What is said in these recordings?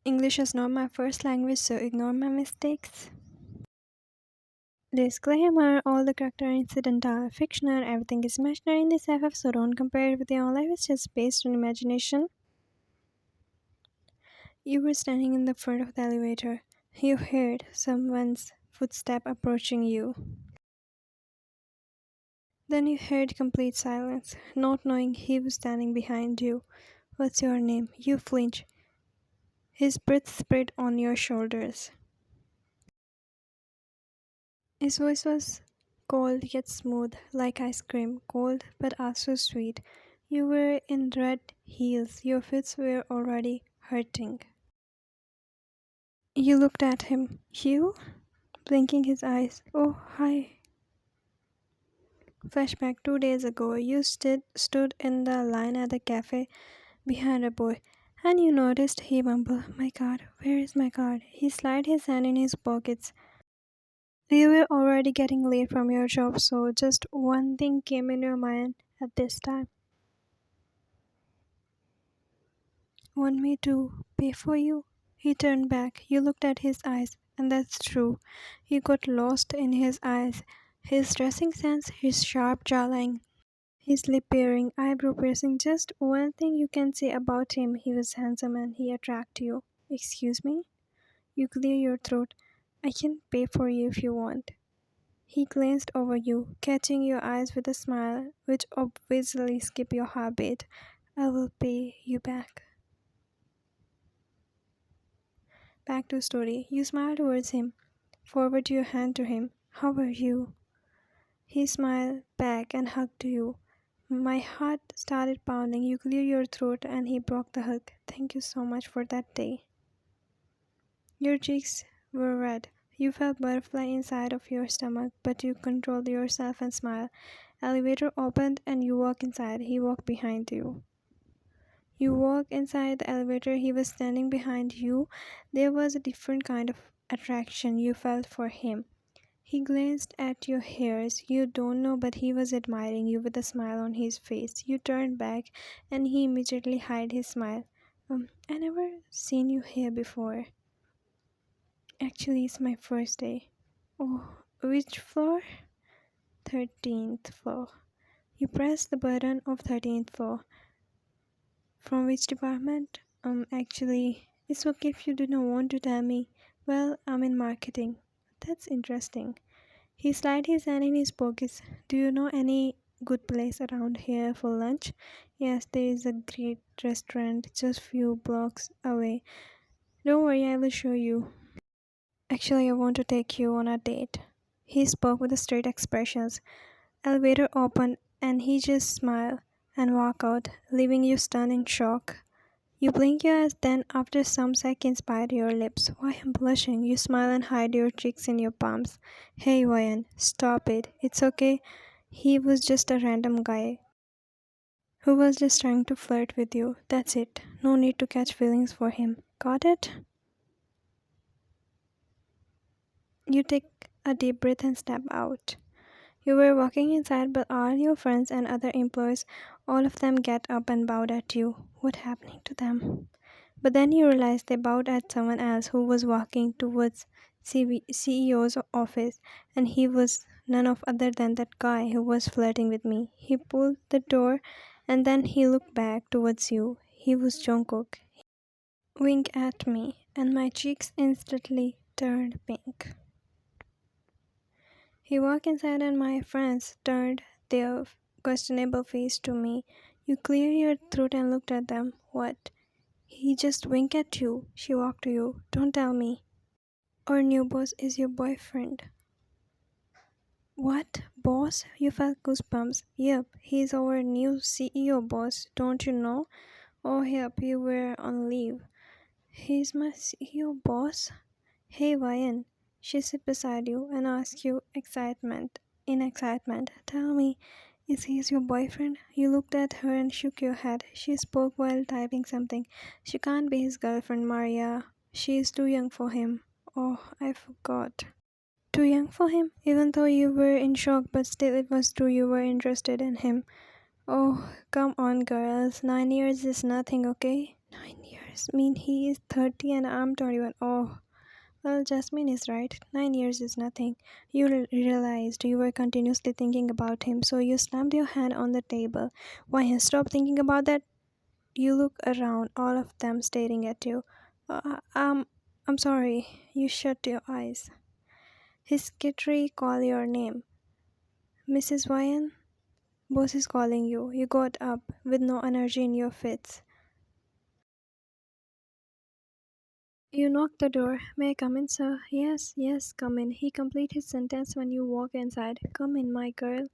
English is not my first language, so ignore my mistakes. Disclaimer: all the character and incident are fictional, everything is imaginary in this FF, so don't compare it with your own life, it's just based on imagination. You were standing in the front of the elevator. You heard someone's footstep approaching you. Then you heard complete silence, not knowing he was standing behind you. What's your name? You flinch. His breath spread on your shoulders. His voice was cold yet smooth, like ice cream, cold but also sweet. You were in red heels, your feet were already hurting. You looked at him. You? Blinking his eyes. Oh, hi. Flashback: 2 days ago, you stood in the line at the cafe behind a boy, and you noticed he mumbled, "My card, where is my card?" He slid his hand in his pockets. You were already getting late from your job, so just one thing came in your mind at this time. Want me to pay for you? He turned back. You looked at his eyes, and that's true. You got lost in his eyes. His dressing sense, his sharp jawline, his lip piercing, eyebrow piercing. Just one thing you can say about him: he was handsome and he attracted you. Excuse me? You clear your throat. I can pay for you if you want. He glanced over you, catching your eyes with a smile, which obviously skipped your heartbeat. I will pay you back. Back to story. You smile towards him. Forward your hand to him. How are you? He smiled back and hugged you. My heart started pounding. You clear your throat and he broke the hug. Thank you so much for that day. Your cheeks were red. You felt butterfly inside of your stomach, but you controlled yourself and smiled. Elevator opened and you walked inside. He walked behind you. You walked inside the elevator. He was standing behind you. There was a different kind of attraction you felt for him. He glanced at your hairs. You don't know, but he was admiring you with a smile on his face. You turned back and he immediately hid his smile. I never seen you here before. Actually, it's my first day. Oh, which floor? 13th floor. You press the button of 13th floor. From which department? Actually, it's okay if you do not want to tell me. Well, I'm in marketing. That's interesting. He slid his hand in his pockets. Do you know any good place around here for lunch? Yes, there is a great restaurant just few blocks away. Don't worry, I will show you. Actually, I want to take you on a date. He spoke with straight expressions. Elevator opened and he just smiled and walked out, leaving you stunned in shock. You blink your eyes, then after some seconds bite your lips. Why, I'm blushing. You smile and hide your cheeks in your palms. Hey Ryan, stop it. It's okay. He was just a random guy who was just trying to flirt with you. That's it. No need to catch feelings for him. Got it? You take a deep breath and step out. You were walking inside, but all your friends and other employees, all of them get up and bowed at you. What happening to them? But then you realized they bowed at someone else who was walking towards CEO's office, and he was none of other than that guy who was flirting with me. He pulled the door, and then he looked back towards you. He was Jungkook. Winked at me, and my cheeks instantly turned pink. He walked inside and my friends turned their questionable face to me. You cleared your throat and looked at them. What? He just winked at you. She walked to you. Don't tell me. Our new boss is your boyfriend. What? Boss? You felt goosebumps. Yep, he's our new CEO boss. Don't you know? Oh, yep, you were on leave. He's my CEO boss? Hey, Ryan. She sat beside you and asked you in excitement. Tell me, is he your boyfriend? You looked at her and shook your head. She spoke while typing something. She can't be his girlfriend, Maria. She is too young for him. Oh, I forgot. Too young for him? Even though you were in shock, but still it was true you were interested in him. Oh, come on, girls. 9 years is nothing, okay? 9 years. years mean he is 30 and I'm 21. Oh, well, Jasmine is right. 9 years is nothing. You realized you were continuously thinking about him, so you slammed your hand on the table. Why stop thinking about that? You look around, all of them staring at you. I'm sorry. You shut your eyes. His secretary call your name. Mrs. Ryan, boss is calling you. You got up with no energy in your fits. You knock the door. May I come in, sir? Yes, yes, come in. He complete his sentence when you walk inside. Come in, my girl.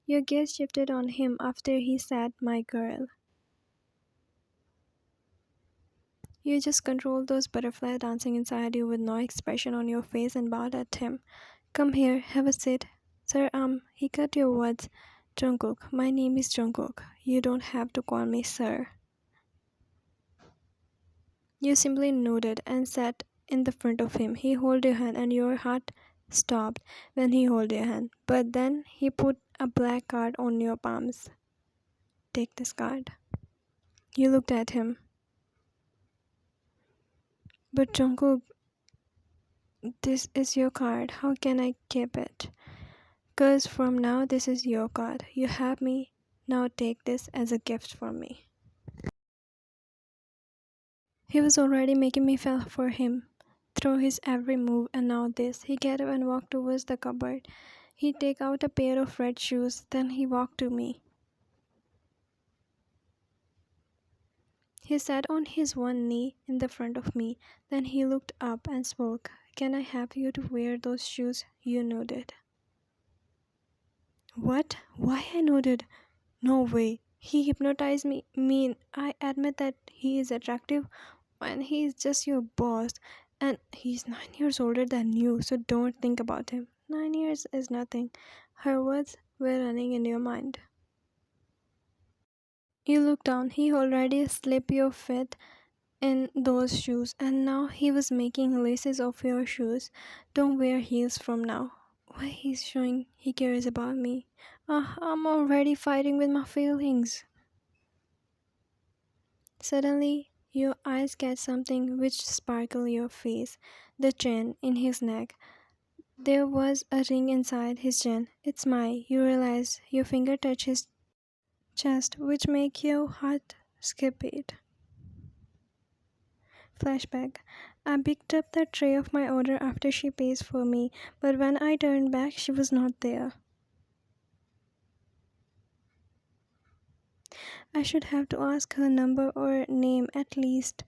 Your gaze shifted on him after he said, my girl. You just controlled those butterflies dancing inside you with no expression on your face and bowed at him. Come here, have a seat. Sir, he cut your words. Jungkook, my name is Jungkook. You don't have to call me sir. You simply nodded and sat in the front of him. He held your hand and your heart stopped when he held your hand. But then he put a black card on your palms. Take this card. You looked at him. But Jungkook, this is your card. How can I keep it? 'Cause from now this is your card. You have me. Now take this as a gift from me. He was already making me fall for him through his every move, and now this. He get up and walked towards the cupboard. He take out a pair of red shoes, then he walked to me. He sat on his one knee in the front of me, then he looked up and spoke. Can I have you to wear those shoes? You nodded. What? Why I nodded? No way. He hypnotized me. Mean, I admit that he is attractive when he is just your boss. And he's 9 years older than you, so don't think about him. 9 years is nothing. Her words were running in your mind. You looked down. He already slipped your feet in those shoes, and now he was making laces of your shoes. Don't wear heels from now. Why he's showing he cares about me. I'm already fighting with my feelings. Suddenly, your eyes catch something which sparkle your face. The chain in his neck. There was a ring inside his chain. It's mine. You realize your finger touch his chest, which make your heart skip beat. Flashback. I picked up the tray of my order after she pays for me, but when I turned back, she was not there. I should have to ask her number or name at least.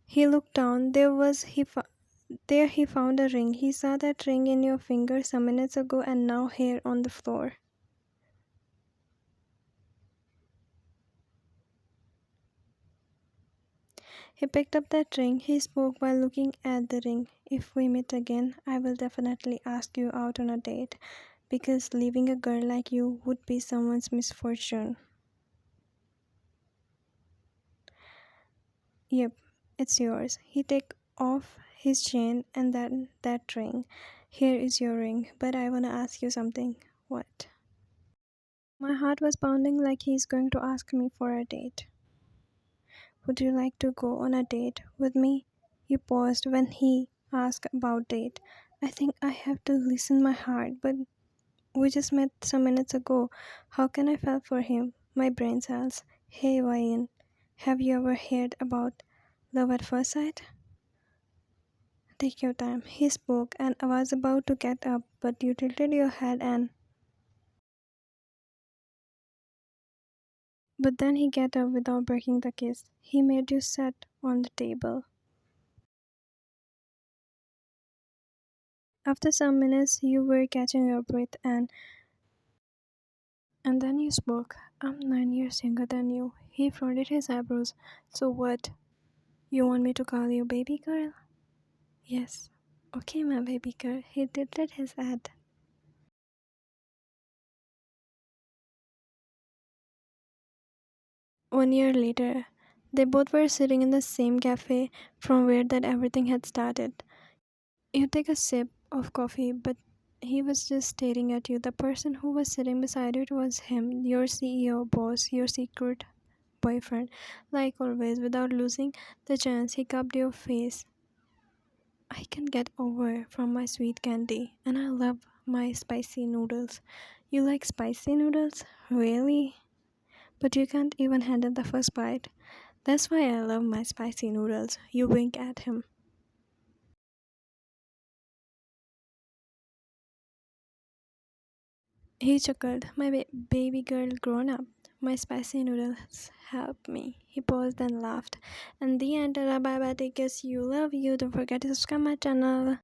He looked down. There he found a ring. He saw that ring in your finger some minutes ago and now here on the floor. He picked up that ring. He spoke while looking at the ring. If we meet again, I will definitely ask you out on a date, because leaving a girl like you would be someone's misfortune. Yep, it's yours. He took off his chain and then that ring. Here is your ring, but I wanna ask you something. What? My heart was pounding like he's going to ask me for a date. Would you like to go on a date with me? You paused when he asked about date. I think I have to listen my heart, but we just met some minutes ago. How can I fall for him? My brain cells. Hey Ryan, have you ever heard about love at first sight? Take your time. He spoke and I was about to get up, but you tilted your head and but then he got up without breaking the kiss. He made you sit on the table. After some minutes you were catching your breath and then you spoke. I'm 9 years younger than you. He fronted his eyebrows. So what? You want me to call you baby girl? Yes. Okay, my baby girl. He tilted his head. 1 year later, they both were sitting in the same cafe from where that everything had started. You take a sip of coffee, but he was just staring at you. The person who was sitting beside it was him, your CEO boss, your secret boyfriend. Like always, without losing the chance, he cupped your face. I can get over from my sweet candy, and I love my spicy noodles. You like spicy noodles? Really? But you can't even handle the first bite. That's why I love my spicy noodles. You wink at him. He chuckled. My baby girl grown up. My spicy noodles help me. He paused and laughed. And the end. Bye bye. Take care. See you. Love you. Don't forget to subscribe my channel.